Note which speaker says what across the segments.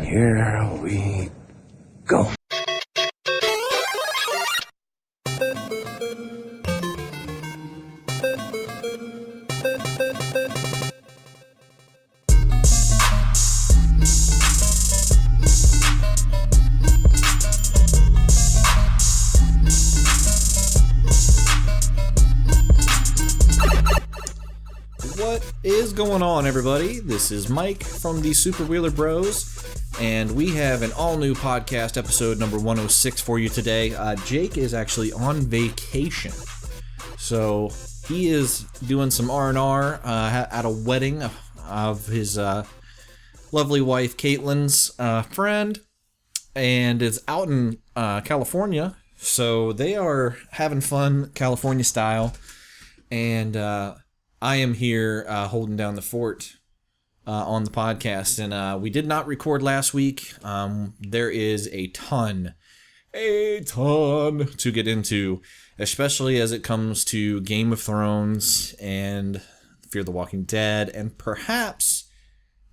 Speaker 1: here we go.
Speaker 2: What is going on, everybody? This is Mike from the Super Wheeler Bros, and we have an all-new podcast, episode number 106 for you today. Jake is actually on vacation, so he is doing some R&R at a wedding of his lovely wife, Caitlin's friend, and is out in California, so they are having fun California style, and I am here holding down the fort on the podcast, and we did not record last week. There is a ton to get into, especially as it comes to Game of Thrones and Fear the Walking Dead, and perhaps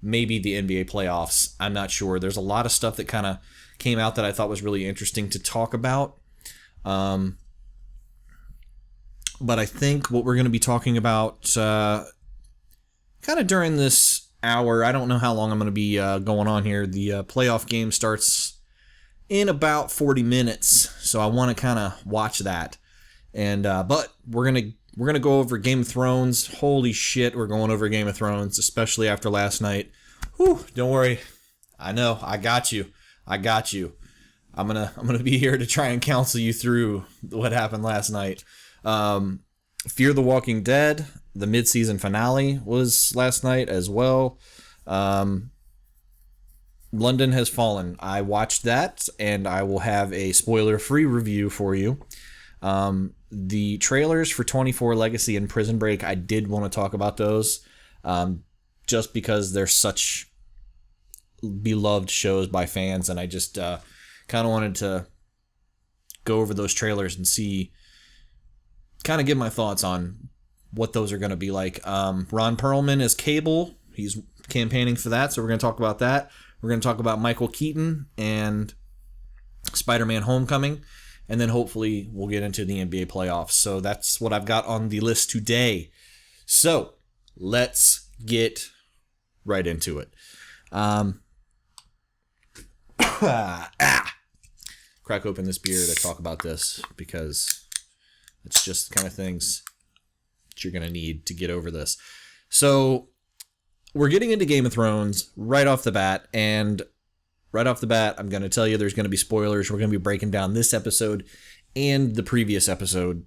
Speaker 2: maybe the NBA playoffs. I'm not sure. There's a lot of stuff that kind of came out that I thought was really interesting to talk about. But I think what we're going to be talking about kind of during this hour, I don't know how long I'm going to be going on here. The playoff game starts in about 40 minutes, so I want to kind of watch that. And but we're going to go over Game of Thrones. Holy shit, we're going over Game of Thrones, especially after last night. Whew, don't worry. I know, I got you. I'm going to be here to try and counsel you through what happened last night. Fear the Walking Dead, the midseason finale was last night as well. London Has Fallen. I watched that, and I will have a spoiler-free review for you. The trailers for 24 Legacy and Prison Break, I did want to talk about those, just because they're such beloved shows by fans, and I just kind of wanted to go over those trailers and see, kind of give my thoughts on what those are going to be like. Ron Perlman is Cable. He's campaigning for that, so we're going to talk about that. We're going to talk about Michael Keaton and Spider-Man Homecoming, and then hopefully we'll get into the NBA playoffs. So that's what I've got on the list today. So let's get right into it. Crack open this beer to talk about this, because it's just the kind of things that you're going to need to get over this. So we're getting into Game of Thrones right off the bat. And right off the bat, I'm going to tell you there's going to be spoilers. We're going to be breaking down this episode and the previous episode.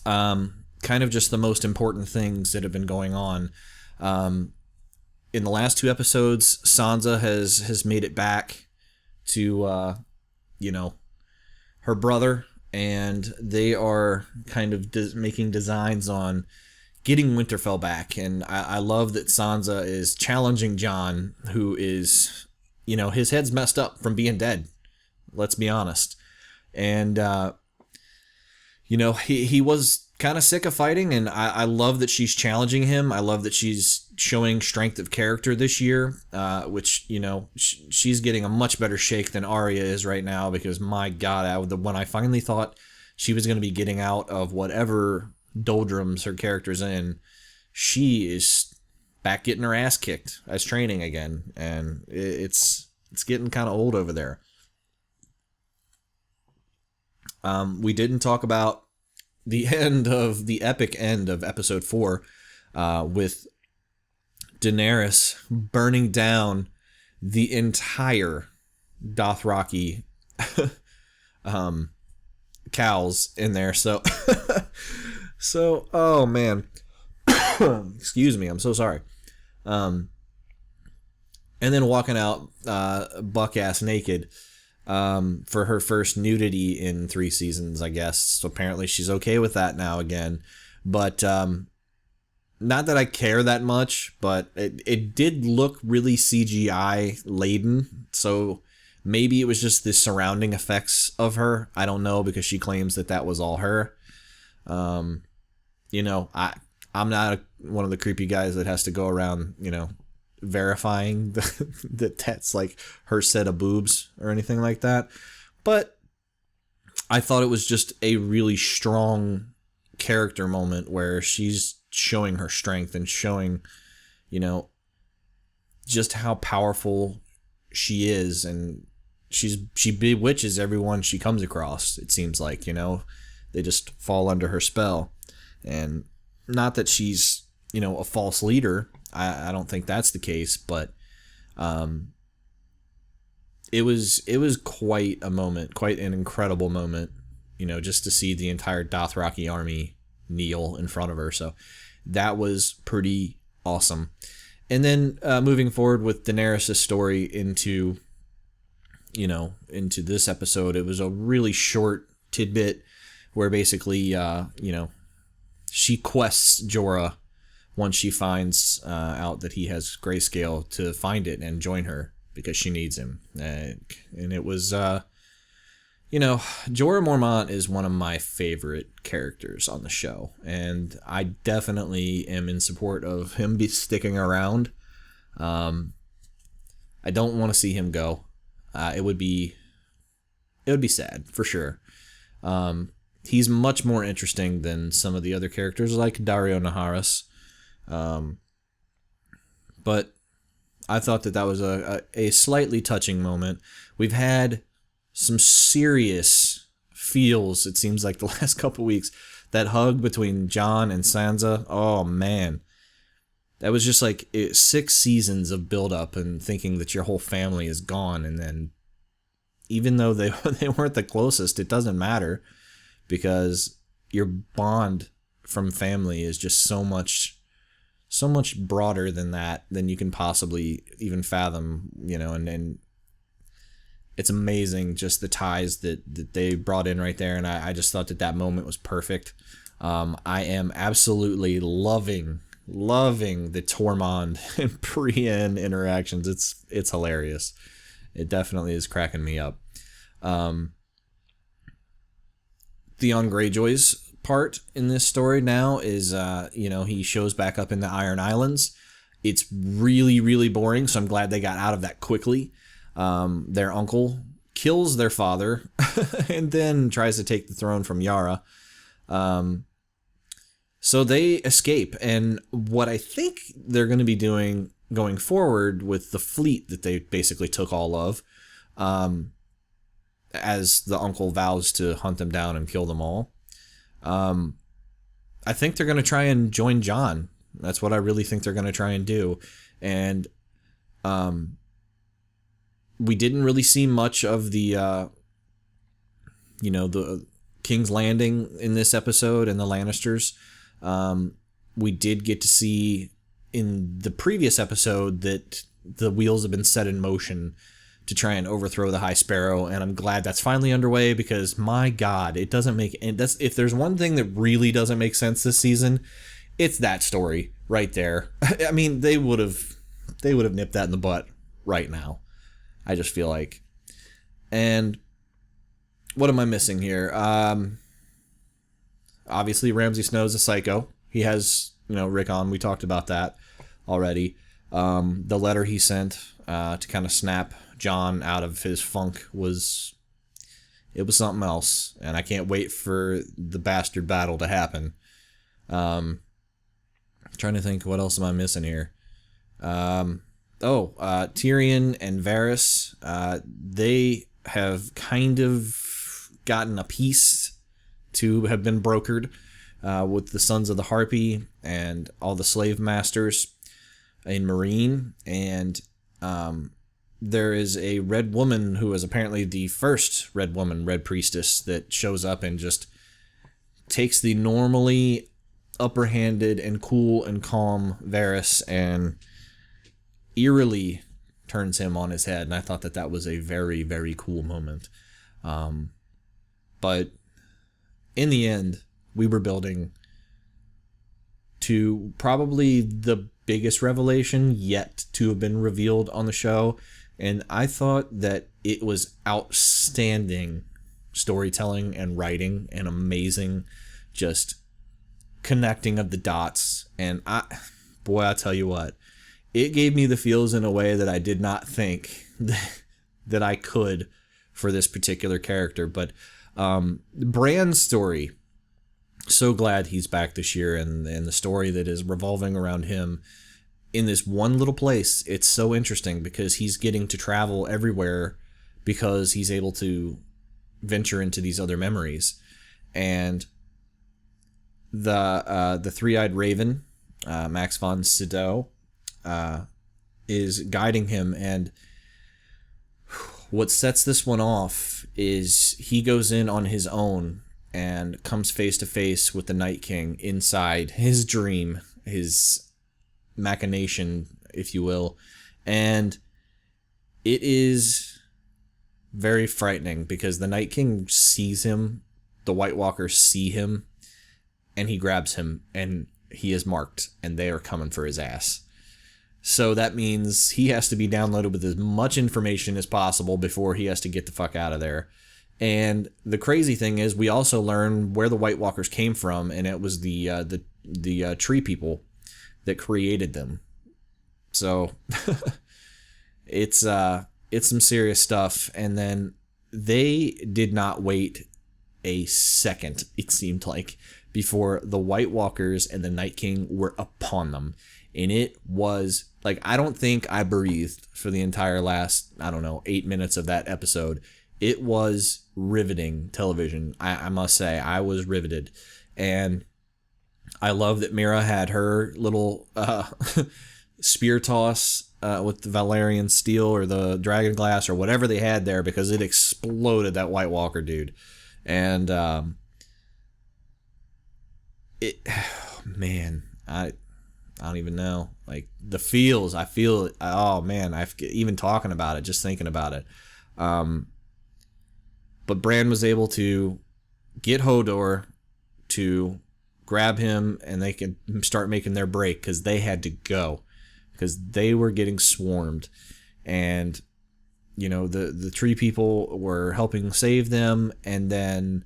Speaker 2: Kind of just the most important things that have been going on. In the last two episodes, Sansa has made it back to, her brother. And they are kind of making designs on getting Winterfell back. And I love that Sansa is challenging Jon, who is, his head's messed up from being dead. Let's be honest. And, he was kind of sick of fighting. And I love that she's challenging him. I love that she's showing strength of character this year, which, she's getting a much better shake than Arya is right now, because my God, when I finally thought she was going to be getting out of whatever doldrums her character's in, she is back getting her ass kicked as training again. And it's getting kind of old over there. We didn't talk about the epic end of episode 4, with Daenerys burning down the entire Dothraki cows in there. So, oh man, excuse me, I'm so sorry. And then walking out buck ass naked for her first nudity in 3 seasons, I guess. So apparently she's okay with that now again. But not that I care that much, but it did look really CGI laden. So maybe it was just the surrounding effects of her. I don't know, because she claims that was all her. I'm not one of the creepy guys that has to go around, verifying that that's like her set of boobs or anything like that. But I thought it was just a really strong character moment where she's showing her strength and showing, just how powerful she is, and she bewitches everyone she comes across. It seems like, they just fall under her spell. And not that she's, a false leader. I don't think that's the case, but it was quite a moment, quite an incredible moment, just to see the entire Dothraki army kneel in front of her. So that was pretty awesome. And then moving forward with Daenerys' story into this episode, it was a really short tidbit where basically, she quests Jorah once she finds out that he has grayscale to find it and join her because she needs him. And it was, Jorah Mormont is one of my favorite characters on the show, and I definitely am in support of him sticking around. I don't want to see him go. It would be sad for sure. He's much more interesting than some of the other characters like Dario Naharis. But I thought that was a slightly touching moment. We've had some serious feels, it seems like, the last couple weeks. That hug between Jon and Sansa, oh man. That was just like 6 seasons of build-up and thinking that your whole family is gone, and then even though they weren't the closest, it doesn't matter, because your bond from family is just so much broader than that, than you can possibly even fathom, and it's amazing just the ties that they brought in right there, and I just thought that moment was perfect. I am absolutely loving the Tormund and Brienne interactions. It's hilarious. It definitely is cracking me up. Theon Greyjoy's part in this story now is, he shows back up in the Iron Islands. It's really, really boring, so I'm glad they got out of that quickly. Their uncle kills their father and then tries to take the throne from Yara. So they escape, and what I think they're going to be doing going forward with the fleet that they basically took all of, as the uncle vows to hunt them down and kill them all, I think they're going to try and join Jon. That's what I really think they're going to try and do. And we didn't really see much of the King's Landing in this episode and the Lannisters. We did get to see in the previous episode that the wheels have been set in motion to try and overthrow the High Sparrow, and I'm glad that's finally underway, because my God, it doesn't make, and that's, if there's one thing that really doesn't make sense this season, it's that story right there. I mean, they would have nipped that in the butt right now, I just feel like. And what am I missing here? Obviously, Ramsay Snow's a psycho. He has, Rickon. We talked about that already. The letter he sent to kind of snap Jon out of his funk was something else, and I can't wait for the bastard battle to happen. Trying to think, what else am I missing here? Tyrion and Varys, they have kind of gotten a peace to have been brokered with the Sons of the Harpy and all the slave masters in Meereen, and there is a red woman who is apparently the first red priestess that shows up and just takes the normally upper-handed and cool and calm Varys and eerily turns him on his head, and I thought that was a very, very cool moment. But in the end, we were building to probably the biggest revelation yet to have been revealed on the show, and I thought that it was outstanding storytelling and writing and amazing just connecting of the dots. And I tell you what, it gave me the feels in a way that I did not think that I could for this particular character. But Bran's story, so glad he's back this year, and the story that is revolving around him in this one little place. It's so interesting because he's getting to travel everywhere because he's able to venture into these other memories. And the three-eyed raven, Max von Sydow, is guiding him, and what sets this one off is he goes in on his own and comes face to face with the Night King inside his dream, his machination, if you will. And it is very frightening because the Night King sees him, the White Walkers see him, and he grabs him, and he is marked, and they are coming for his ass. So that means he has to be downloaded with as much information as possible before he has to get the fuck out of there. And the crazy thing is, we also learn where the White Walkers came from, and it was the tree people that created them. So it's some serious stuff. And then they did not wait a second, it seemed like, before the White Walkers and the Night King were upon them. And it was like, I don't think I breathed for the entire last, 8 minutes of that episode. It was riveting television. I must say, I was riveted. And I love that Mira had her little spear toss with the Valerian steel or the dragon glass or whatever they had there, because it exploded that White Walker dude. And man, I don't even know. Like, the feels, I feel it. Oh man, even talking about it, just thinking about it. But Bran was able to get Hodor to grab him, and they could start making their break because they had to go because they were getting swarmed. And the tree people were helping save them, and then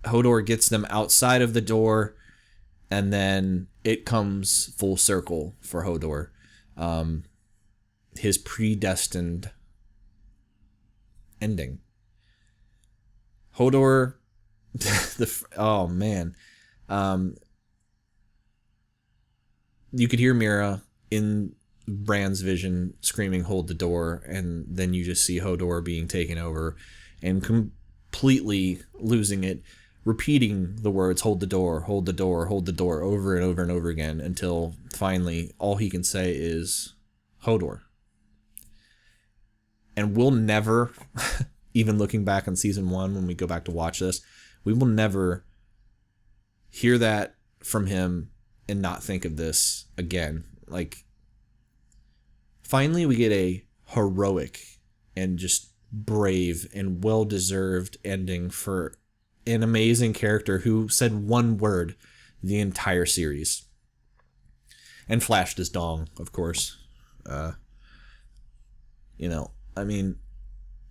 Speaker 2: Hodor gets them outside of the door, and then it comes full circle for Hodor. His predestined ending. Hodor, oh man. You could hear Mira in Bran's vision screaming, "Hold the door," and then you just see Hodor being taken over and completely losing it, repeating the words, "Hold the door, hold the door, hold the door," over and over and over again, until finally all he can say is Hodor. And we'll never, even looking back on season 1, when we go back to watch this, we will never hear that from him and not think of this again. Like, finally we get a heroic and just brave and well-deserved ending for an amazing character who said one word the entire series. And flashed his dong, of course.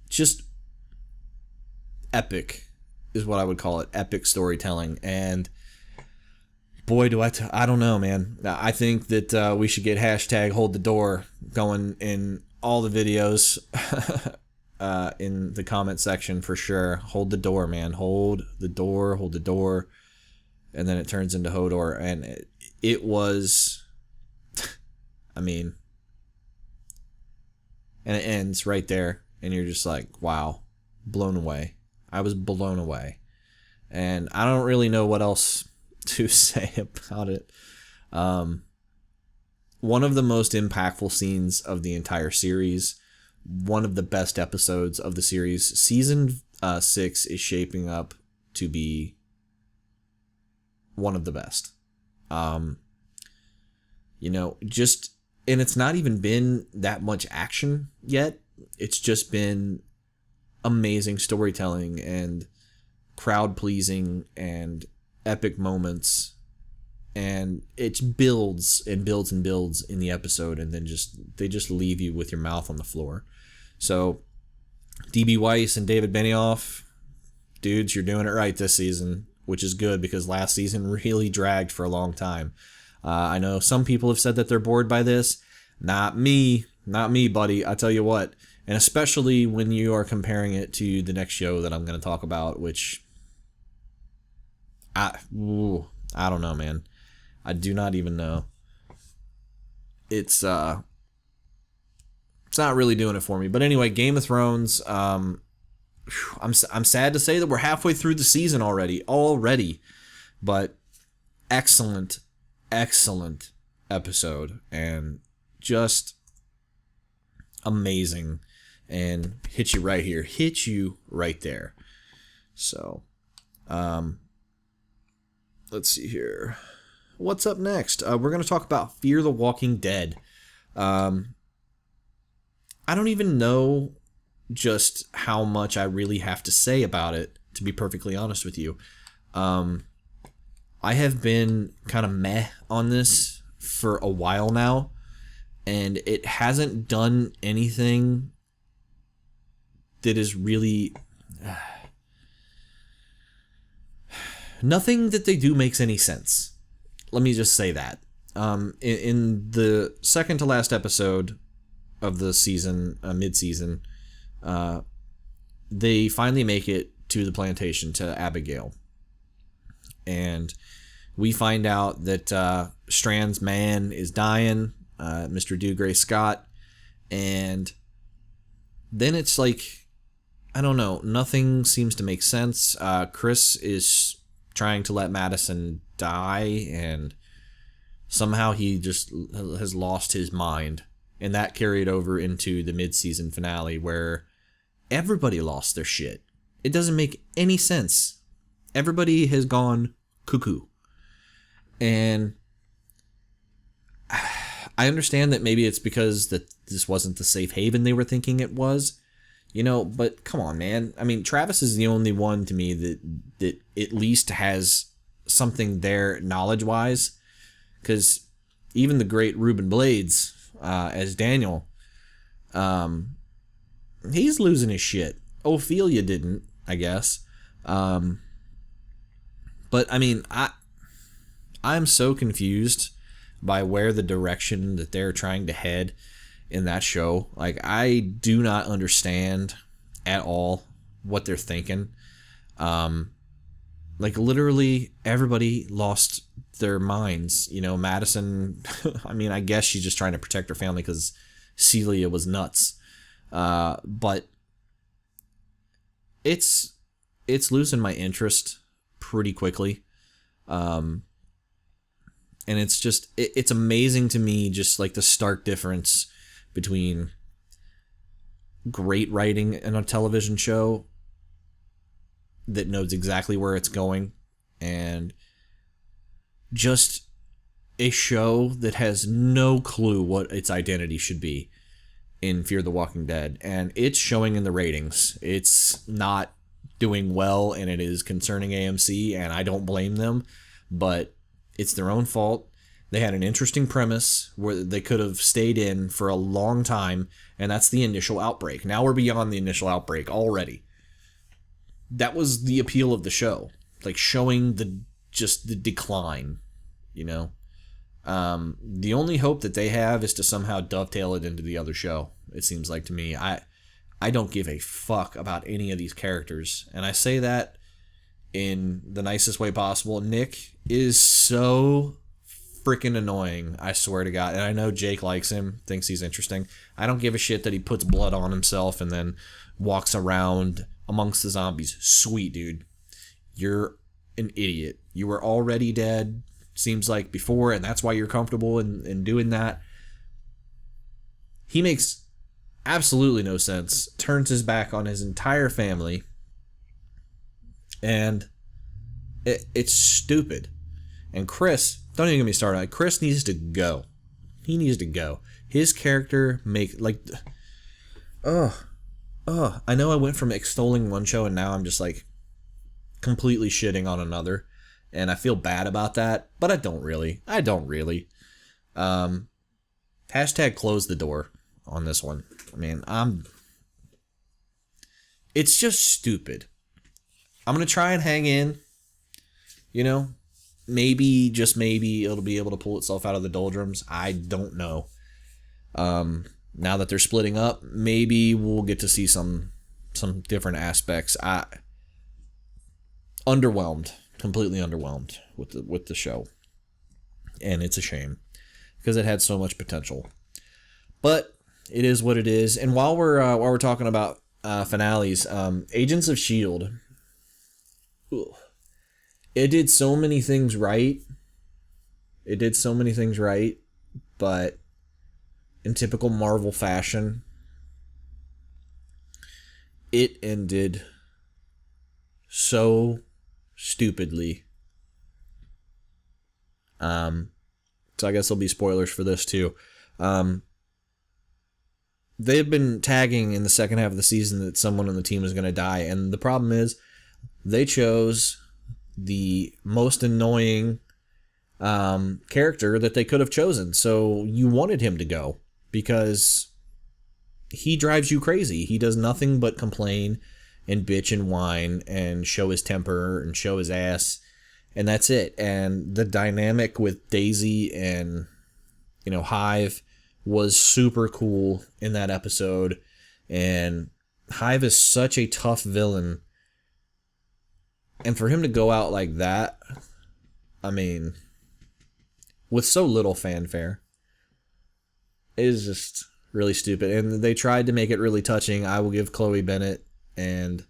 Speaker 2: Just epic is what I would call it. Epic storytelling. And boy, I don't know, man. I think that we should get hashtag hold the door going in all the videos in the comment section for sure. Hold the door, man. Hold the door, hold the door. And then it turns into Hodor. And it was, and it ends right there. And you're just like, wow, blown away. I was blown away. And I don't really know what else to say about it. One of the most impactful scenes of the entire series, one of the best episodes of the series. Season 6 is shaping up to be one of the best. And it's not even been that much action yet. It's just been amazing storytelling and crowd pleasing and epic moments, and it builds and builds and builds in the episode, and then they just leave you with your mouth on the floor. So DB Weiss and David Benioff, dudes, you're doing it right this season, which is good because last season really dragged for a long time. I know some people have said that they're bored by this. Not me, buddy. I tell you what, and especially when you are comparing it to the next show that I'm going to talk about, which I don't know, man. I do not even know. It's not really doing it for me. But anyway, Game of Thrones. I'm sad to say that we're halfway through the season already. But excellent episode, and just amazing, and hit you right here, hit you right there. So, let's see here. What's up next? We're going to talk about Fear the Walking Dead. I don't even know just how much I really have to say about it, to be perfectly honest with you. I have been kind of meh on this for a while now, and it hasn't done anything that is really... nothing that they do makes any sense. Let me just say that. In the second to last episode of the season, midseason, they finally make it to the plantation, to Abigail. And we find out that Strand's man is dying, Mr. Dougray Scott. And then it's like, I don't know, nothing seems to make sense. Chris is trying to let Madison die, and somehow he just has lost his mind. And that carried over into the mid-season finale, where everybody lost their shit. It doesn't make any sense. Everybody has gone cuckoo. And I understand that maybe it's because that this wasn't the safe haven they were thinking it was, but come on, man. I mean, Travis is the only one to me that at least has something there knowledge-wise, because even the great Ruben Blades, as Daniel, he's losing his shit. Ophelia didn't, I guess. But I mean, I'm so confused by where the direction that they're trying to head in that show. Like, I do not understand at all what they're thinking. Like, literally everybody lost their minds. Madison, I mean, I guess she's just trying to protect her family because Celia was nuts. But it's losing my interest pretty quickly. And it's just, it's amazing to me, just like the stark difference between great writing in a television show that knows exactly where it's going, and just a show that has no clue what its identity should be in Fear the Walking Dead. And it's showing in the ratings. It's not doing well, and it is concerning AMC, and I don't blame them, but it's their own fault. They had an interesting premise where they could have stayed in for a long time, and that's the initial outbreak. Now we're beyond the initial outbreak already. That was the appeal of the show, like showing the decline, The only hope that they have is to somehow dovetail it into the other show. It seems like to me. I don't give a fuck about any of these characters, and I say that in the nicest way possible. Nick is so freaking annoying, I swear to God. And I know Jake likes him, thinks he's interesting. I don't give a shit that he puts blood on himself and then walks around amongst the zombies. Sweet, dude. You're an idiot. You were already dead, seems like, before, and that's why you're comfortable in doing that. He makes absolutely no sense. Turns his back on his entire family. And it's stupid. And Chris, don't even get me started. Chris needs to go. He needs to go. His character I know I went from extolling one show and now I'm just like completely shitting on another. And I feel bad about that, but I don't really. Hashtag close the door on this one. I mean, it's just stupid. I'm going to try and hang in, maybe, just maybe, it'll be able to pull itself out of the doldrums. I don't know. Now that they're splitting up, maybe we'll get to see some different aspects. Underwhelmed, completely underwhelmed with the show, and it's a shame because it had so much potential. But it is what it is. And while we're talking about finales, Agents of S.H.I.E.L.D. It did so many things right. But in typical Marvel fashion, it ended so stupidly. So I guess there'll be spoilers for this too. They've been tagging in the second half of the season that someone on the team is going to die, and the problem is they chose the most annoying character that they could have chosen. So you wanted him to go because he drives you crazy. He does nothing but complain and bitch and whine and show his temper and show his ass, and that's it. And the dynamic with Daisy and Hive was super cool in that episode, and Hive is such a tough villain, and for him to go out like that, I mean, with so little fanfare, is just really stupid. And they tried to make it really touching. I will give Chloe Bennett and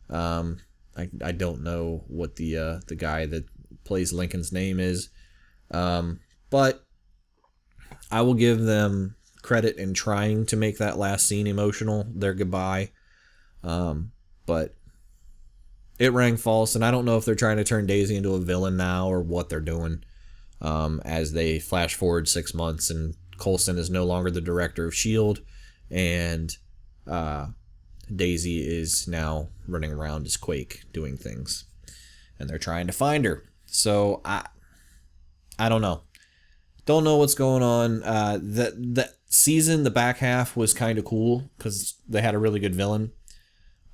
Speaker 2: I don't know what the guy that plays Lincoln's name is, but I will give them credit in trying to make that last scene emotional, their goodbye. But it rang false, and I don't know if they're trying to turn Daisy into a villain now or what they're doing. As they flash forward 6 months, and Coulson is no longer the director of S.H.I.E.L.D., and Daisy is now running around as Quake doing things, and they're trying to find her. So I don't know. Don't know what's going on. That season, the back half was kind of cool because they had a really good villain.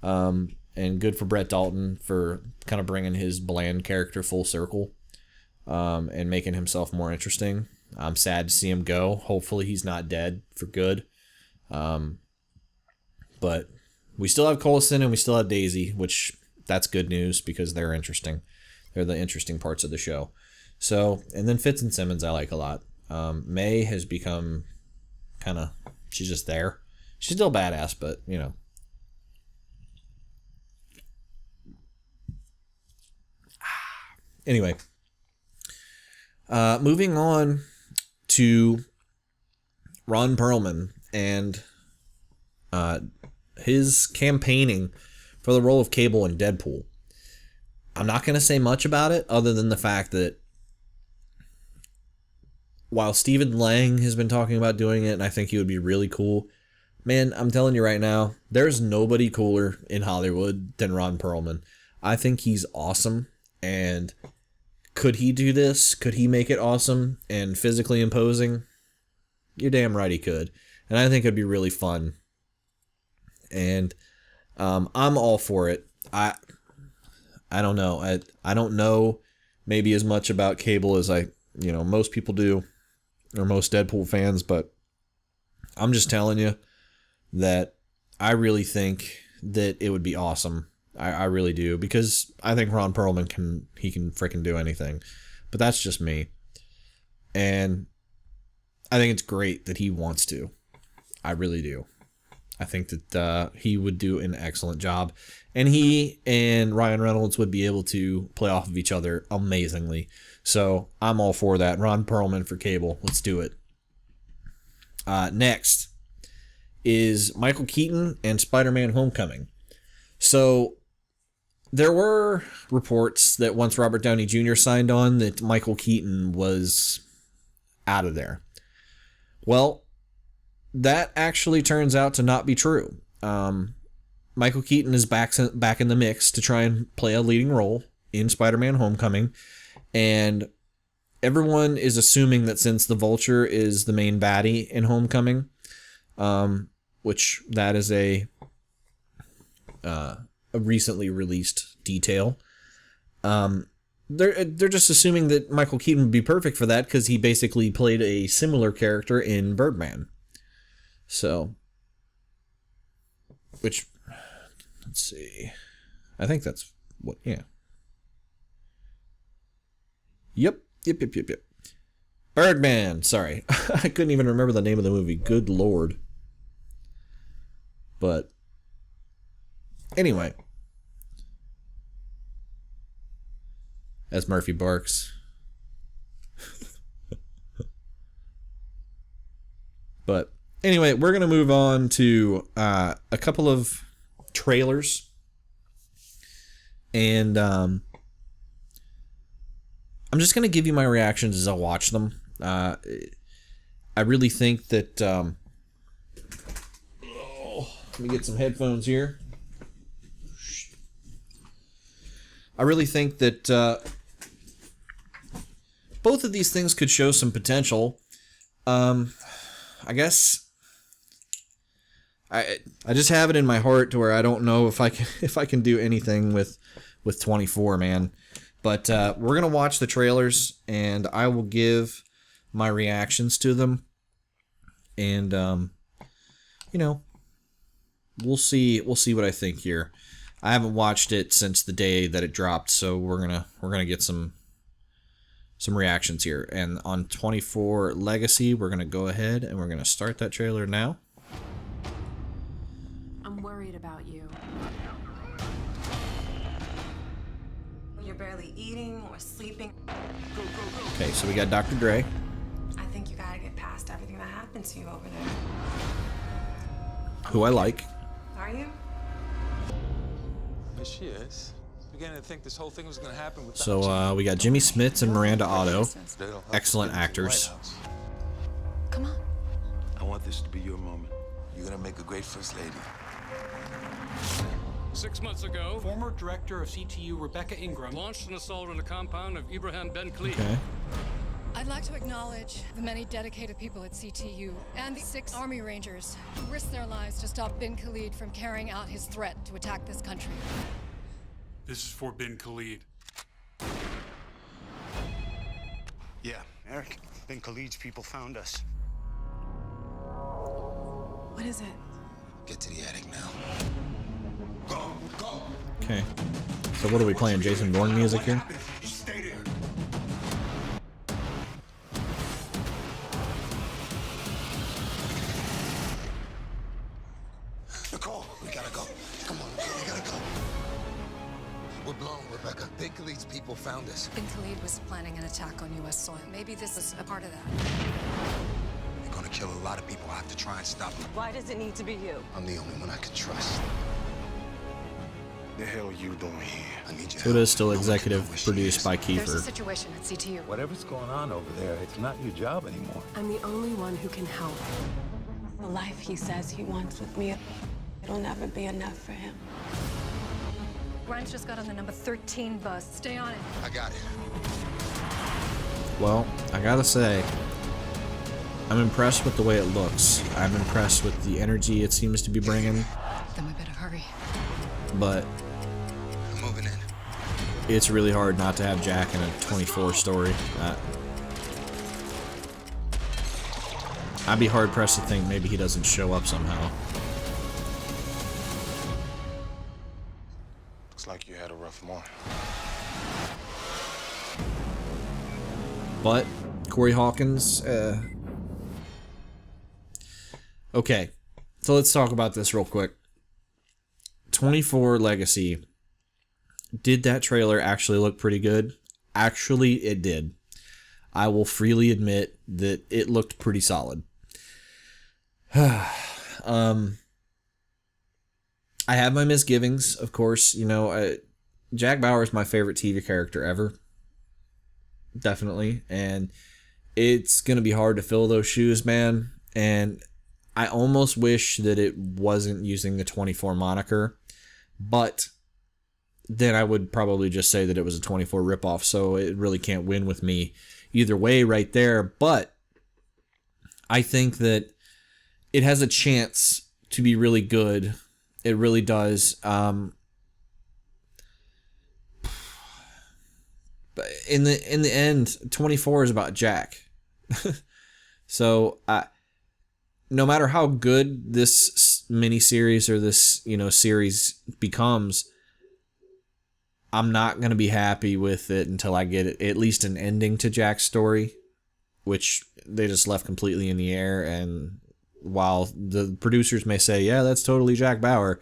Speaker 2: And good for Brett Dalton for kind of bringing his bland character full circle, and making himself more interesting. I'm sad to see him go. Hopefully he's not dead for good. But we still have Coulson and we still have Daisy, which that's good news because they're interesting. They're the interesting parts of the show. So, and then Fitz and Simmons I like a lot. May has become kind of, she's just there. She's still badass, but, Anyway. Moving on to Ron Perlman and his campaigning for the role of Cable in Deadpool. I'm not going to say much about it other than the fact that while Stephen Lang has been talking about doing it, and I think he would be really cool, man, I'm telling you right now, there's nobody cooler in Hollywood than Ron Perlman. I think he's awesome, and could he do this? Could he make it awesome and physically imposing? You're damn right he could. And I think it'd be really fun. And I'm all for it. I don't know. I don't know maybe as much about Cable as most people do, or most Deadpool fans, but I'm just telling you that I really think that it would be awesome. I really do, because I think Ron Perlman can freaking do anything. But that's just me. And I think it's great that he wants to. I really do. I think that he would do an excellent job. And he and Ryan Reynolds would be able to play off of each other amazingly. So I'm all for that. Ron Perlman for Cable. Let's do it. Next is Michael Keaton and Spider-Man Homecoming. So there were reports that once Robert Downey Jr. signed on, that Michael Keaton was out of there. Well, that actually turns out to not be true. Michael Keaton is back in the mix to try and play a leading role in Spider-Man Homecoming. And everyone is assuming that since the Vulture is the main baddie in Homecoming, which that is a recently released detail, they're just assuming that Michael Keaton would be perfect for that because he basically played a similar character in Birdman. So, which, let's see. I think that's what, yeah. Yep. Birdman. Sorry. I couldn't even remember the name of the movie. Good Lord. But, anyway. As Murphy barks. But, anyway, we're going to move on to a couple of trailers. And, I'm just going to give you my reactions as I watch them. I really think that... let me get some headphones here. I really think that both of these things could show some potential. I guess I just have it in my heart to where I don't know if I can do anything with 24, man. But we're going to watch the trailers, and I will give my reactions to them. And, you know, we'll see what I think here. I haven't watched it since the day that it dropped, so we're gonna get some reactions here. And on 24 Legacy, we're going to go ahead and we're going to start that trailer now.
Speaker 3: I'm worried about you. You're barely eating or sleeping.
Speaker 2: Okay, so we got Dr. Dre.
Speaker 3: I think you gotta get past everything that happened to you over there.
Speaker 2: Who I like.
Speaker 3: Are you?
Speaker 4: Yes, she is. Beginning to think this whole thing was going to happen with.
Speaker 2: So we got Jimmy Smits and Miranda Otto. Excellent actors.
Speaker 3: Come on.
Speaker 5: I want this to be your moment. You're gonna make a great first lady.
Speaker 6: 6 months ago,
Speaker 7: Former director of CTU Rebecca Ingram
Speaker 6: launched an assault on the compound of Ibrahim Ben Khalid.
Speaker 2: Okay.
Speaker 8: I'd like to acknowledge the many dedicated people at CTU and the 6 Army Rangers who risked their lives to stop bin Khalid from carrying out his threat to attack this country.
Speaker 6: This is for Ben Khalid.
Speaker 9: Yeah, Eric, bin Khalid's people found us.
Speaker 3: What is it?
Speaker 5: Get to the attic now.
Speaker 2: Okay. So what are we playing? Jason Bourne music here?
Speaker 5: Stay there. Nicole, we gotta go. Come on, we gotta go. We're blown, Rebecca. Bin Khalid's people found us.
Speaker 8: Bin Khalid was planning an attack on U.S. soil. Maybe this is a part of that.
Speaker 5: They're gonna kill a lot of people. I have to try and stop them.
Speaker 3: Why does it need to be you?
Speaker 5: I'm the only one I can trust.
Speaker 9: The hell you doing here?
Speaker 5: I need you.
Speaker 2: So it is still executive produced by
Speaker 8: There's a
Speaker 2: Kiefer.
Speaker 8: situation at CTU.
Speaker 10: Whatever's going on over there, it's not your job anymore.
Speaker 3: I'm the only one who can help. The life he says he wants with me, it'll never be enough for him.
Speaker 8: Grimes just got on the number 13 bus. Stay on it.
Speaker 5: I got it.
Speaker 2: Well, I gotta say, I'm impressed with the way it looks. I'm impressed with the energy it seems to be bringing.
Speaker 8: Then we better hurry.
Speaker 2: But
Speaker 5: I'm moving in.
Speaker 2: it's really hard not to have Jack in a 24 story. I'd be hard pressed to think maybe he doesn't show up somehow.
Speaker 9: Looks like you had a rough morning.
Speaker 2: But Corey Hawkins, okay, so let's talk about this real quick. 24 Legacy. Did that trailer actually look pretty good? Actually, it did. I will freely admit that it looked pretty solid. I have my misgivings, of course. You know, Jack Bauer is my favorite TV character ever. Definitely. And it's going to be hard to fill those shoes, man. And I almost wish that it wasn't using the 24 moniker. But then I would probably just say that it was a 24 ripoff. So it really can't win with me either way right there. But I think that it has a chance to be really good. It really does. But in the end, 24 is about Jack. So no matter how good this miniseries or this, series becomes, I'm not going to be happy with it until I get at least an ending to Jack's story, which they just left completely in the air. And while the producers may say, yeah, that's totally Jack Bauer,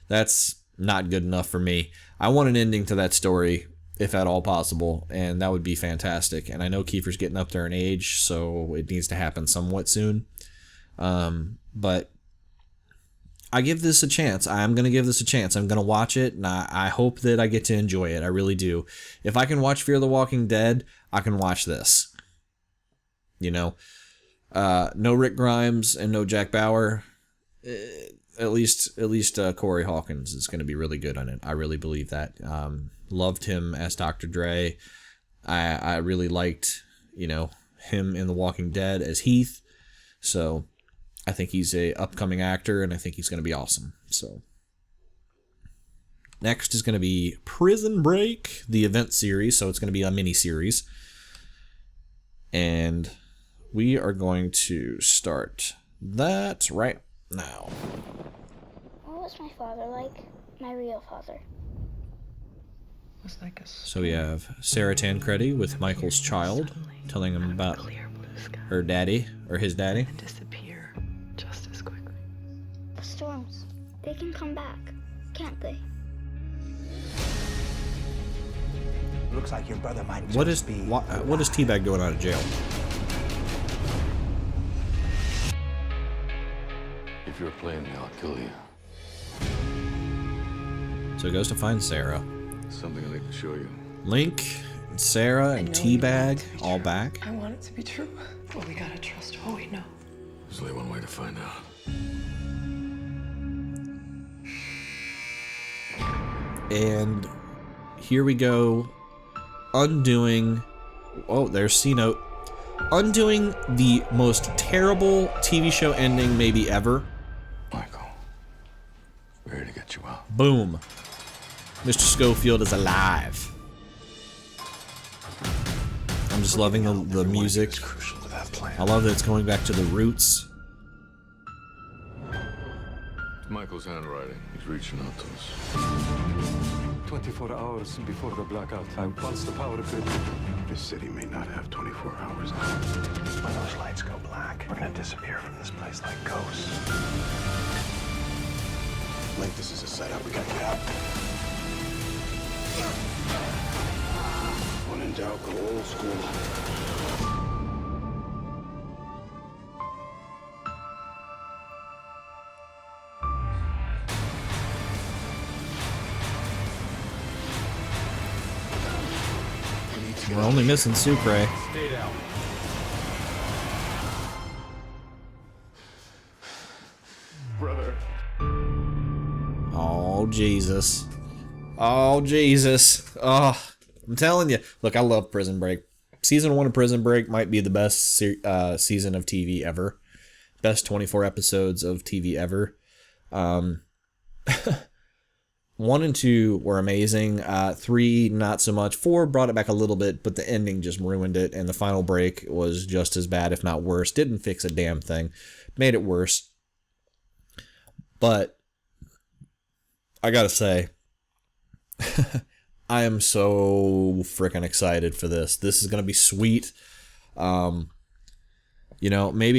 Speaker 2: that's not good enough for me. I want an ending to that story, if at all possible, and that would be fantastic. And I know Kiefer's getting up there in age, so it needs to happen somewhat soon. But I give this a chance. I'm going to give this a chance. I'm going to watch it, and I hope that I get to enjoy it. I really do. If I can watch Fear the Walking Dead, I can watch this. No Rick Grimes and no Jack Bauer. At least Corey Hawkins is going to be really good on it. I really believe that. Loved him as Dr. Dre. I really liked, him in The Walking Dead as Heath. So I think he's a upcoming actor, and I think he's going to be awesome. So next is going to be Prison Break, the event series. So it's going to be a mini series, and we are going to start that right now.
Speaker 11: What was my father like? My real father.
Speaker 2: So we have Sarah Tancredi with Michael's child, telling him about her daddy, or his daddy.
Speaker 12: Disappear just as quickly.
Speaker 11: The storms, they can come back, can't they?
Speaker 1: Looks like your brother might
Speaker 2: What is Teabag doing out of jail?
Speaker 13: If you're playing me, I'll kill you.
Speaker 2: So he goes to find Sarah.
Speaker 13: Something I need to show you.
Speaker 2: Link, Sarah, and Teabag all back.
Speaker 12: I want it to be true, but we gotta trust what we know.
Speaker 13: There's only one way to find out.
Speaker 2: And here we go, undoing. Oh, there's C-Note. Undoing the most terrible TV show ending maybe ever.
Speaker 13: Michael, ready to get you out.
Speaker 2: Boom. Mr. Schofield is alive. I'm just loving the music. I love that it's going back to the roots.
Speaker 13: It's Michael's handwriting. He's reaching out to us.
Speaker 10: 24 hours before the blackout. I pulse the power grid.
Speaker 9: This city may not have 24 hours now.
Speaker 1: When those lights go black, we're gonna disappear from this place like ghosts.
Speaker 5: Link, this is a setup. We gotta get out. When in doubt, go old school.
Speaker 2: We're only missing Sucre.
Speaker 10: Stay down.
Speaker 13: Brother.
Speaker 2: Oh, Jesus. Oh, Jesus. Oh, I'm telling you. Look, I love Prison Break. Season 1 of Prison Break might be the best season of TV ever. Best 24 episodes of TV ever. 1 and 2 were amazing. 3, not so much. 4 brought it back a little bit, but the ending just ruined it. And the final break was just as bad, if not worse. Didn't fix a damn thing. Made it worse. But I gotta say, I am so freaking excited for this. This is gonna be sweet. Maybe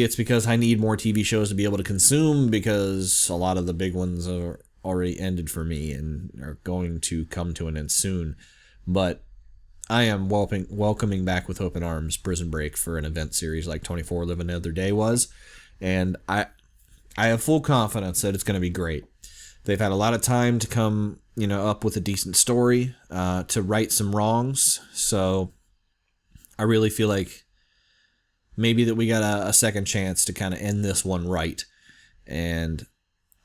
Speaker 2: it's because I need more TV shows to be able to consume, because a lot of the big ones are already ended for me and are going to come to an end soon. But I am welcoming back with open arms Prison Break for an event series like 24 Live Another Day was. And I have full confidence that it's going to be great. They've had a lot of time to come, up with a decent story, to right some wrongs. So I really feel like maybe that we got a second chance to kind of end this one right. And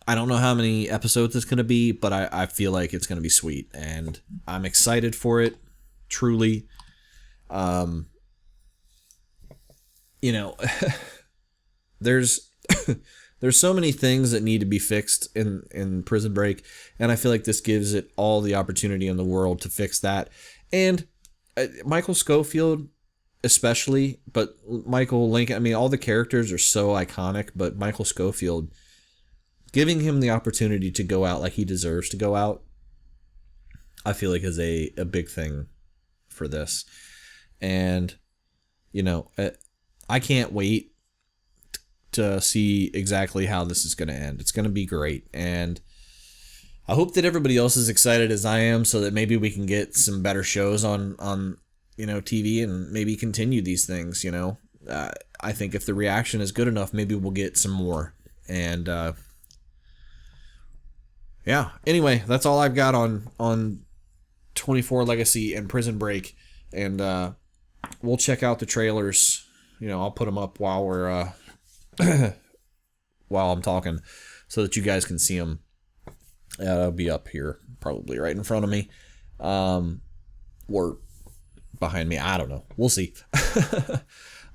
Speaker 2: I don't know how many episodes it's going to be, but I feel like it's going to be sweet. And I'm excited for it, truly. There's so many things that need to be fixed in Prison Break, and I feel like this gives it all the opportunity in the world to fix that. And Michael Schofield, especially, but Michael Lincoln, I mean, all the characters are so iconic, but Michael Scofield, giving him the opportunity to go out like he deserves to go out, I feel like is a big thing for this. And, you know, I can't wait to see exactly how this is going to end. It's going to be great. And I hope that everybody else is excited as I am, so that maybe we can get some better shows on you know, TV and maybe continue these things, you know. I think if the reaction is good enough, maybe we'll get some more. And yeah, anyway, that's all I've got on 24 Legacy and Prison Break. And we'll check out the trailers. You know, I'll put them up while we're while I'm talking, so that you guys can see them. It'll be up here, probably right in front of me, or behind me. I don't know. We'll see.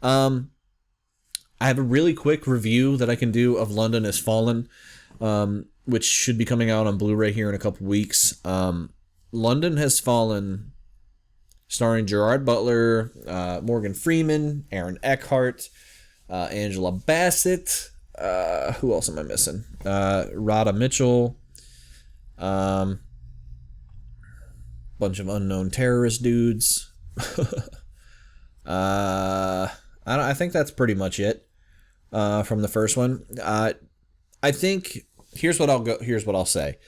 Speaker 2: I have a really quick review that I can do of London Has Fallen, which should be coming out on Blu-ray here in a couple weeks. London Has Fallen, starring Gerard Butler, Morgan Freeman, Aaron Eckhart, Angela Bassett. Who else am I missing? Radha Mitchell. Bunch of unknown terrorist dudes. I think that's pretty much it from the first one. I think here's what I'll say.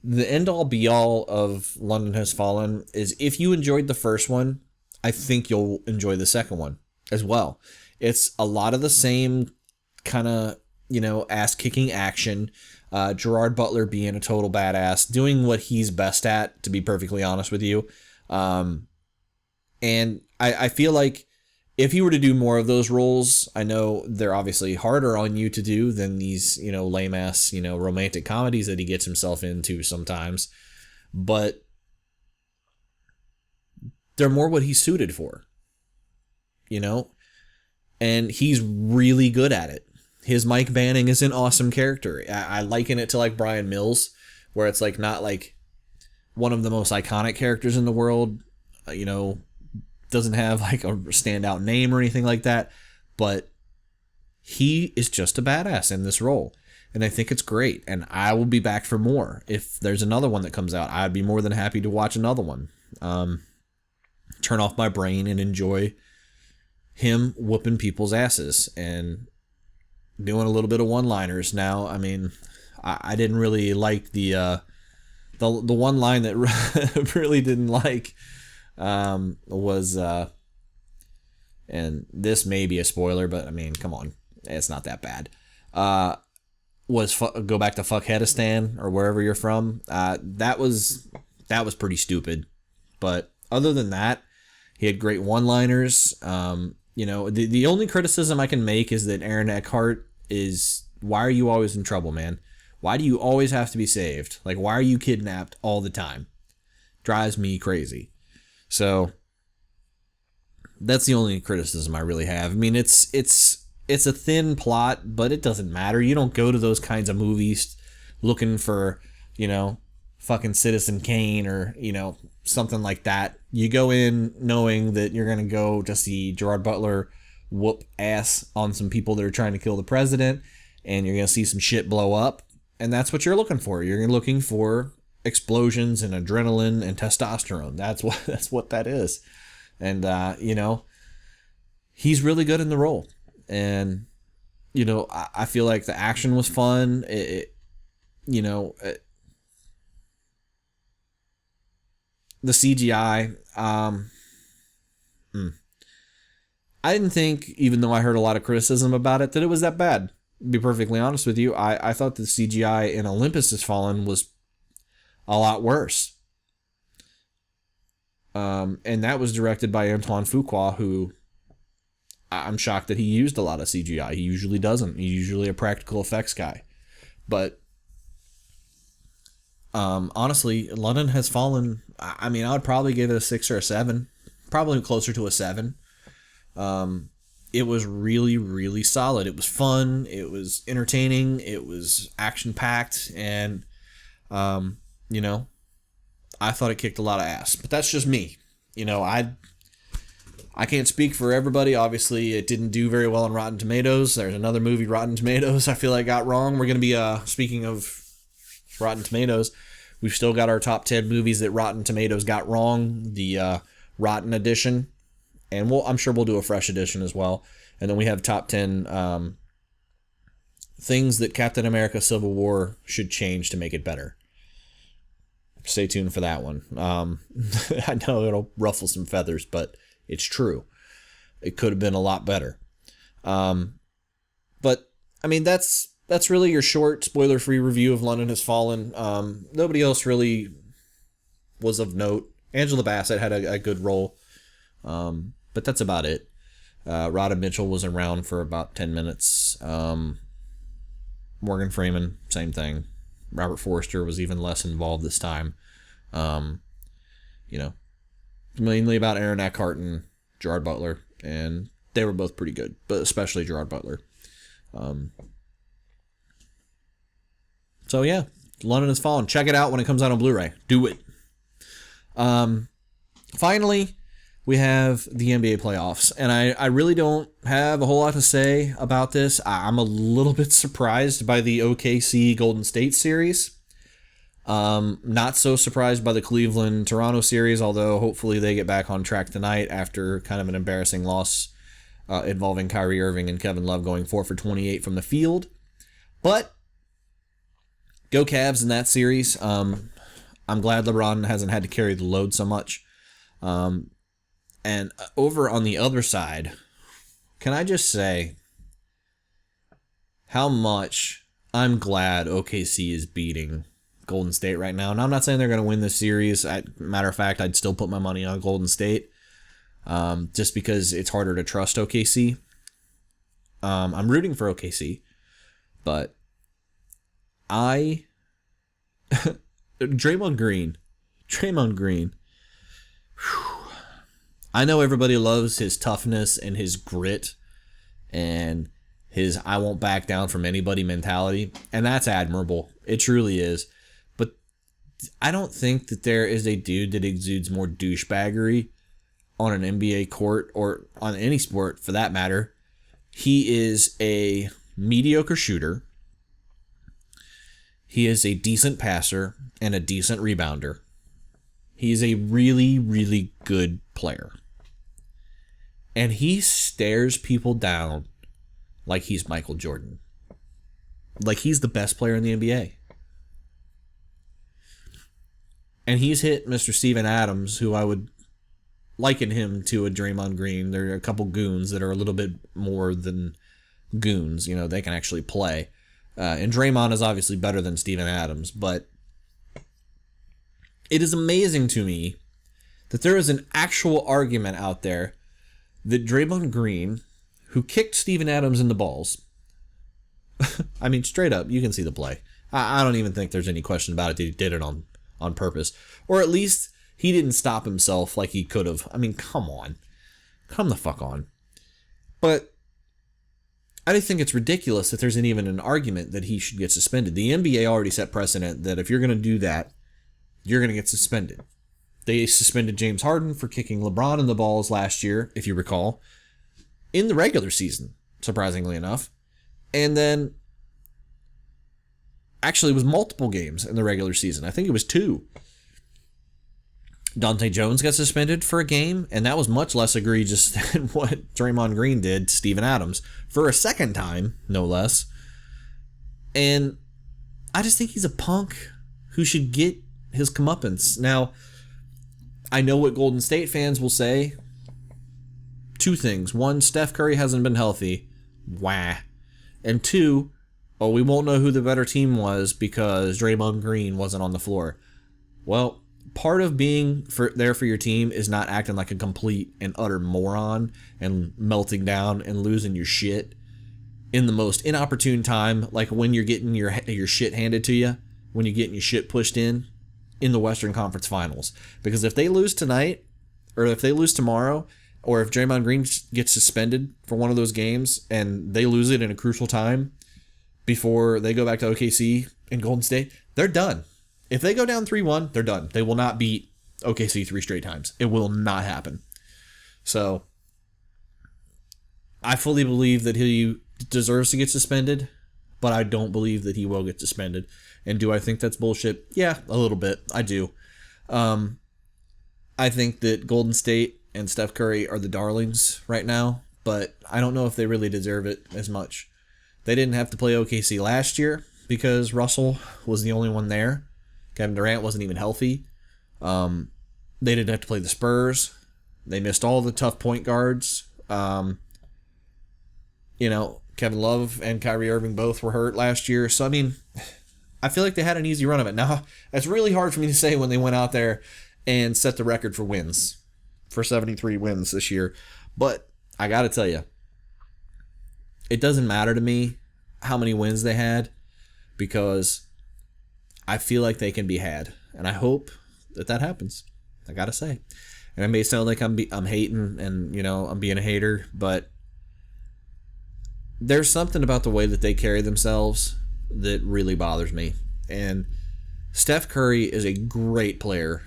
Speaker 2: The end all be all of London Has Fallen is, if you enjoyed the first one, I think you'll enjoy the second one as well. It's a lot of the same kind of, you know, ass-kicking action. Gerard Butler being a total badass, doing what he's best at, to be perfectly honest with you. And I feel like if he were to do more of those roles, I know they're obviously harder on you to do than these, you know, lame-ass, you know, romantic comedies that he gets himself into sometimes. But they're more what he's suited for, you know? And he's really good at it. His Mike Banning is an awesome character. I liken it to like Brian Mills, where it's like not like one of the most iconic characters in the world, you know, doesn't have like a standout name or anything like that, but he is just a badass in this role. And I think it's great. And I will be back for more. If there's another one that comes out, I'd be more than happy to watch another one. Turn off my brain and enjoy him whooping people's asses and doing a little bit of one-liners. Now, I mean, I didn't really like the one line that really didn't like was, and this may be a spoiler, but I mean, come on, it's not that bad. Was go back to Fuckheadistan or wherever you're from. That was pretty stupid. But other than that, he had great one-liners. You know, the only criticism I can make is that Aaron Eckhart is, why are you always in trouble, man? Why do you always have to be saved? Like, why are you kidnapped all the time? Drives me crazy. So that's the only criticism I really have. I mean, it's a thin plot, but it doesn't matter. You don't go to those kinds of movies looking for, you know, fucking Citizen Kane or, you know, something like that. You go in knowing that you're going to go to see Gerard Butler whoop ass on some people that are trying to kill the president, and you're going to see some shit blow up, and that's what you're looking for. You're looking for explosions and adrenaline and testosterone. That's what that is. And, you know, he's really good in the role. And, you know, I feel like the action was fun. The CGI, I didn't think, even though I heard a lot of criticism about it, that it was that bad. To be perfectly honest with you, I thought the CGI in Olympus Has Fallen was a lot worse. And that was directed by Antoine Fuqua, who I'm shocked that he used a lot of CGI. He usually doesn't. He's usually a practical effects guy. But honestly, London Has Fallen, I mean, I would probably give it a 6 or a 7. Probably closer to a 7. It was really, really solid. It was fun. It was entertaining. It was action-packed. And, you know, I thought it kicked a lot of ass. But that's just me. You know, I can't speak for everybody. Obviously, it didn't do very well on Rotten Tomatoes. There's another movie, Rotten Tomatoes, I feel like got wrong. We're going to be, speaking of Rotten Tomatoes, we've still got our top 10 movies that Rotten Tomatoes got wrong, the Rotten edition. And I'm sure we'll do a fresh edition as well. And then we have top 10 things that Captain America Civil War should change to make it better. Stay tuned for that one. I know it'll ruffle some feathers, but it's true. It could have been a lot better. But, I mean, that's really your short, spoiler-free review of London Has Fallen. Nobody else really was of note. Angela Bassett had a good role. But that's about it. Rodda Mitchell was around for about 10 minutes. Morgan Freeman, same thing. Robert Forster was even less involved this time. Mainly about Aaron Eckhart and Gerard Butler, and they were both pretty good, but especially Gerard Butler. So yeah, London Has Fallen. Check it out when it comes out on Blu-ray. Do it. Finally, we have the NBA playoffs, and I really don't have a whole lot to say about this. I'm a little bit surprised by the OKC Golden State series. Not so surprised by the Cleveland-Toronto series, although hopefully they get back on track tonight after kind of an embarrassing loss involving Kyrie Irving and Kevin Love going 4 for 28 from the field. But go Cavs in that series. I'm glad LeBron hasn't had to carry the load so much. And over on the other side, can I just say how much I'm glad OKC is beating Golden State right now. And I'm not saying they're going to win this series. Matter of fact, I'd still put my money on Golden State just because it's harder to trust OKC. I'm rooting for OKC, but Draymond Green. Whew. I know everybody loves his toughness and his grit and his I won't back down from anybody mentality, and that's admirable. It truly is. But I don't think that there is a dude that exudes more douchebaggery on an NBA court or on any sport for that matter. He is a mediocre shooter. He is a decent passer and a decent rebounder. He is a really, really good player. And he stares people down like he's Michael Jordan. Like he's the best player in the NBA. And he's hit Mr. Steven Adams, who I would liken him to a Draymond Green. There are a couple goons that are a little bit more than goons. You know, they can actually play. And Draymond is obviously better than Steven Adams, but it is amazing to me that there is an actual argument out there that Draymond Green, who kicked Steven Adams in the balls, I mean, straight up, you can see the play. I don't even think there's any question about it that he did it on purpose. Or at least he didn't stop himself like he could have. I mean, come on. Come the fuck on. But I just think it's ridiculous that there's even an argument that he should get suspended. The NBA already set precedent that if you're going to do that, you're going to get suspended. They suspended James Harden for kicking LeBron in the balls last year, if you recall, in the regular season, surprisingly enough. And then, actually, it was multiple games in the regular season. I think it was 2. Dante Jones got suspended for a game, and that was much less egregious than what Draymond Green did to Steven Adams for a second time, no less. And I just think he's a punk who should get his comeuppance. Now, I know what Golden State fans will say. 2 things. 1, Steph Curry hasn't been healthy. Wah. And 2, we won't know who the better team was because Draymond Green wasn't on the floor. Well, part of being there for your team is not acting like a complete and utter moron and melting down and losing your shit in the most inopportune time, like when you're getting your shit handed to you, when you're getting your shit pushed in the Western Conference Finals. Because if they lose tonight, or if they lose tomorrow, or if Draymond Green gets suspended for one of those games and they lose it in a crucial time before they go back to OKC and Golden State, they're done. If they go down 3-1, they're done. They will not beat OKC 3 straight times. It will not happen. So I fully believe that he deserves to get suspended, but I don't believe that he will get suspended. And do I think that's bullshit? Yeah, a little bit. I do. I think that Golden State and Steph Curry are the darlings right now, but I don't know if they really deserve it as much. They didn't have to play OKC last year because Russell was the only one there. Kevin Durant wasn't even healthy. They didn't have to play the Spurs. They missed all the tough point guards. Kevin Love and Kyrie Irving both were hurt last year. So, I mean, I feel like they had an easy run of it. Now, it's really hard for me to say when they went out there and set the record for wins, for 73 wins this year. But I got to tell you, it doesn't matter to me how many wins they had because I feel like they can be had. And I hope that happens. I got to say. And it may sound like I'm hating and, I'm being a hater, but there's something about the way that they carry themselves that really bothers me. And Steph Curry is a great player.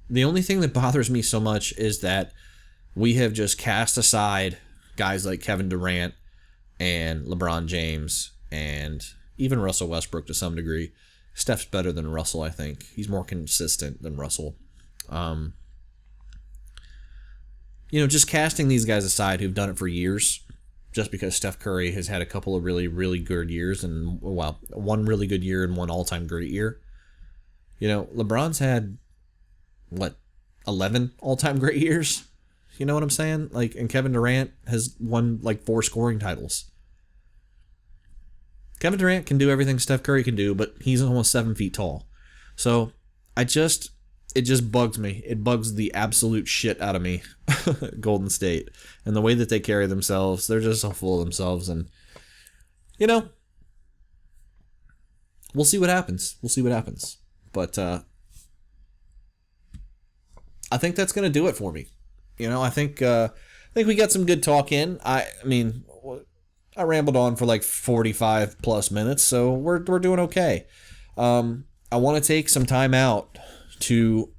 Speaker 2: The only thing that bothers me so much is that we have just cast aside guys like Kevin Durant and LeBron James and even Russell Westbrook to some degree. Steph's better than Russell, I think. He's more consistent than Russell. Just casting these guys aside who've done it for years, just because Steph Curry has had a couple of really, really good years and, one really good year and one all-time great year. LeBron's had, 11 all-time great years? You know what I'm saying? And Kevin Durant has won, 4 scoring titles. Kevin Durant can do everything Steph Curry can do, but he's almost 7 feet tall. So, it just bugs me. It bugs the absolute shit out of me, Golden State. And the way that they carry themselves, they're just so full of themselves. And, we'll see what happens. But, I think that's going to do it for me. I think we got some good talk in. I mean, I rambled on for 45 plus minutes, so we're doing okay. I want to take some time out to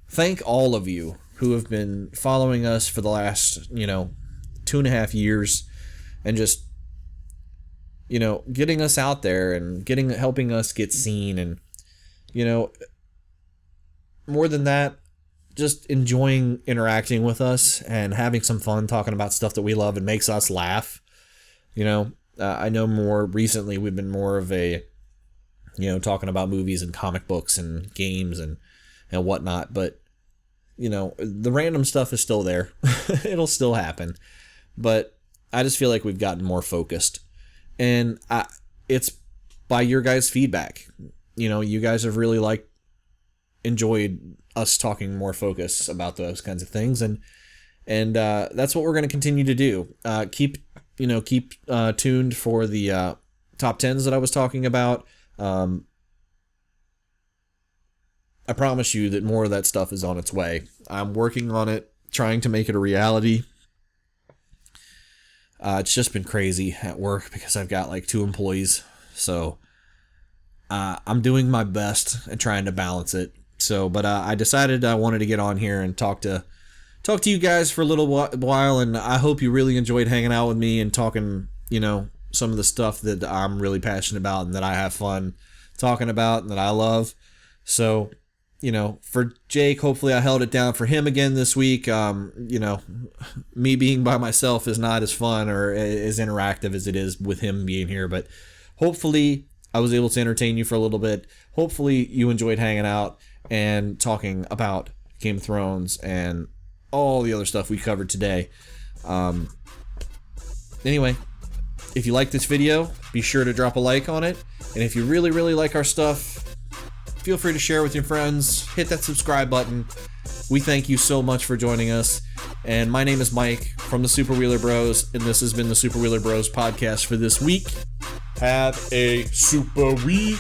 Speaker 2: thank all of you who have been following us for the last, 2.5 years and just, getting us out there and helping us get seen and, more than that, just enjoying interacting with us and having some fun talking about stuff that we love and makes us laugh. I know more recently we've been more of a, talking about movies and comic books and games and whatnot. But, the random stuff is still there. It'll still happen. But I just feel like we've gotten more focused. And it's by your guys' feedback. You guys have really enjoyed us talking more focus about those kinds of things. And that's what we're going to continue to do. Keep tuned for the top 10s that I was talking about. I promise you that more of that stuff is on its way. I'm working on it, trying to make it a reality. It's just been crazy at work because I've got 2 employees. So I'm doing my best and trying to balance it. So, but I decided I wanted to get on here and talk to you guys for a little while, and I hope you really enjoyed hanging out with me and talking, some of the stuff that I'm really passionate about and that I have fun talking about and that I love. So, for Jake, hopefully I held it down for him again this week. Me being by myself is not as fun or as interactive as it is with him being here, but hopefully I was able to entertain you for a little bit. Hopefully you enjoyed hanging out and talking about Game of Thrones and all the other stuff we covered today. Anyway, if you like this video, be sure to drop a like on it. And if you really, really like our stuff, feel free to share with your friends. Hit that subscribe button. We thank you so much for joining us. And my name is Mike from the Super Wheeler Bros. And this has been the Super Wheeler Bros podcast for this week. Have a super week.